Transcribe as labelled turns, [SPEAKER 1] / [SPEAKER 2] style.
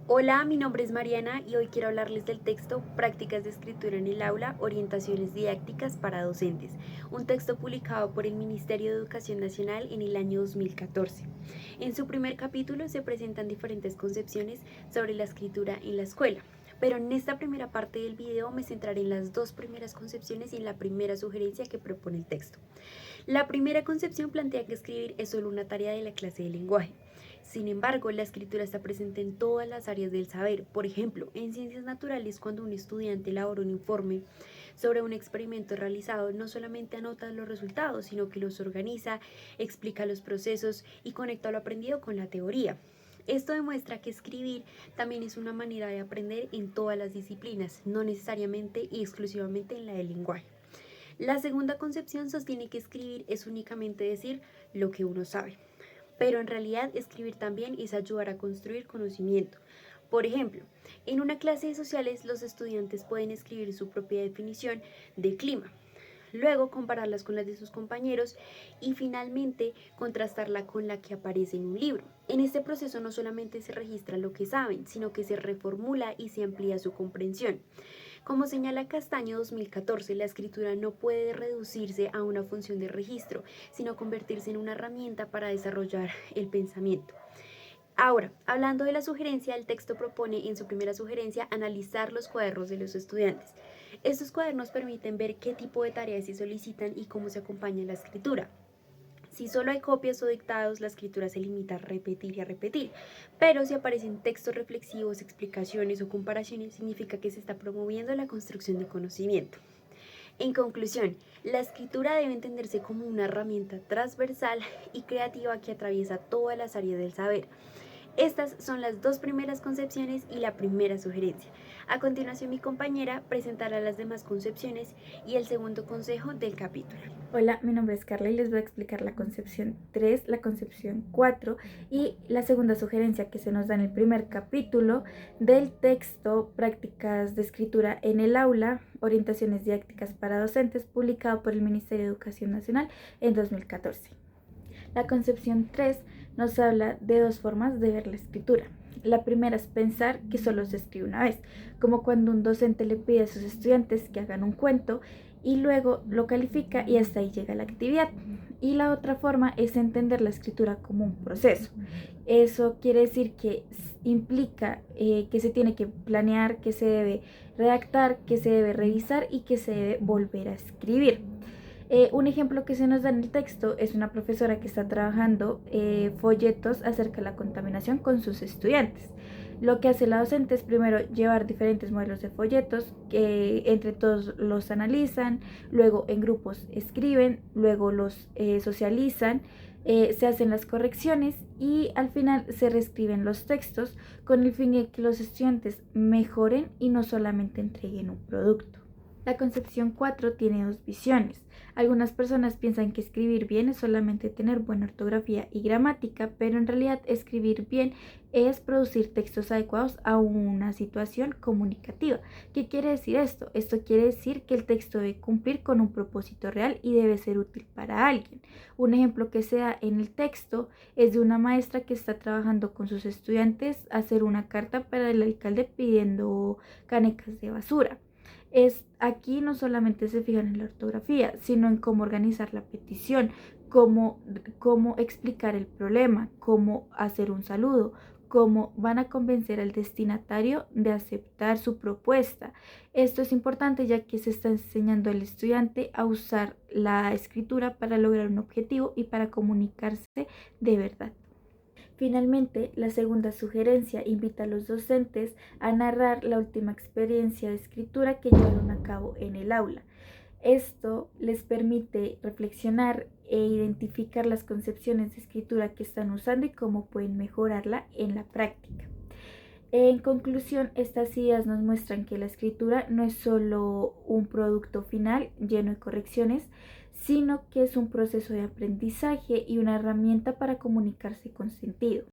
[SPEAKER 1] Hola, mi nombre es Mariana y hoy quiero hablarles del texto Prácticas de escritura en el aula, orientaciones didácticas para docentes, un texto publicado por el Ministerio de Educación Nacional en el año 2014. En su primer capítulo se presentan diferentes concepciones sobre la escritura en la escuela, pero en esta primera parte del video me centraré en las dos primeras concepciones y en la primera sugerencia que propone el texto. La primera concepción plantea que escribir es solo una tarea de la clase de lenguaje. Sin embargo, la escritura está presente en todas las áreas del saber. Por ejemplo, en ciencias naturales, cuando un estudiante elabora un informe sobre un experimento realizado, no solamente anota los resultados, sino que los organiza, explica los procesos y conecta lo aprendido con la teoría. Esto demuestra que escribir también es una manera de aprender en todas las disciplinas, no necesariamente y exclusivamente en la del lenguaje. La segunda concepción sostiene que escribir es únicamente decir lo que uno sabe, pero en realidad escribir también es ayudar a construir conocimiento. Por ejemplo, en una clase de sociales los estudiantes pueden escribir su propia definición de clima, luego compararlas con las de sus compañeros y finalmente contrastarla con la que aparece en un libro. En este proceso no solamente se registra lo que saben, sino que se reformula y se amplía su comprensión. Como señala Castaño 2014, la escritura no puede reducirse a una función de registro, sino convertirse en una herramienta para desarrollar el pensamiento. Ahora, hablando de la sugerencia, el texto propone en su primera sugerencia analizar los cuadernos de los estudiantes. Estos cuadernos permiten ver qué tipo de tareas se solicitan y cómo se acompaña la escritura. Si solo hay copias o dictados, la escritura se limita a repetir y a repetir. Pero si aparecen textos reflexivos, explicaciones o comparaciones, significa que se está promoviendo la construcción de conocimiento. En conclusión, la escritura debe entenderse como una herramienta transversal y creativa que atraviesa todas las áreas del saber. Estas son las dos primeras concepciones y la primera sugerencia. A continuación, mi compañera presentará las demás concepciones y el segundo consejo del capítulo.
[SPEAKER 2] Hola, mi nombre es Carla y les voy a explicar la concepción 3, la concepción 4 y la segunda sugerencia que se nos da en el primer capítulo del texto Prácticas de escritura en el aula, orientaciones didácticas para docentes, publicado por el Ministerio de Educación Nacional en 2014. La concepción 3 nos habla de dos formas de ver la escritura. La primera es pensar que solo se escribe una vez, como cuando un docente le pide a sus estudiantes que hagan un cuento y luego lo califica y hasta ahí llega la actividad. Y la otra forma es entender la escritura como un proceso. Eso quiere decir que implica que se tiene que planear, que se debe redactar, que se debe revisar y que se debe volver a escribir. Un ejemplo que se nos da en el texto es una profesora que está trabajando folletos acerca de la contaminación con sus estudiantes. Lo que hace la docente es primero llevar diferentes modelos de folletos que entre todos los analizan, luego en grupos escriben, luego los socializan, se hacen las correcciones y al final se reescriben los textos con el fin de que los estudiantes mejoren y no solamente entreguen un producto. La concepción 4 tiene dos visiones. Algunas personas piensan que escribir bien es solamente tener buena ortografía y gramática, pero en realidad escribir bien es producir textos adecuados a una situación comunicativa. ¿Qué quiere decir esto? Esto quiere decir que el texto debe cumplir con un propósito real y debe ser útil para alguien. Un ejemplo que se da en el texto es de una maestra que está trabajando con sus estudiantes a hacer una carta para el alcalde pidiendo canecas de basura. Aquí no solamente se fijan en la ortografía, sino en cómo organizar la petición, cómo explicar el problema, cómo hacer un saludo, cómo van a convencer al destinatario de aceptar su propuesta. Esto es importante ya que se está enseñando al estudiante a usar la escritura para lograr un objetivo y para comunicarse de verdad. Finalmente, la segunda sugerencia invita a los docentes a narrar la última experiencia de escritura que llevaron a cabo en el aula. Esto les permite reflexionar e identificar las concepciones de escritura que están usando y cómo pueden mejorarla en la práctica. En conclusión, estas ideas nos muestran que la escritura no es solo un producto final lleno de correcciones, sino que es un proceso de aprendizaje y una herramienta para comunicarse con sentido.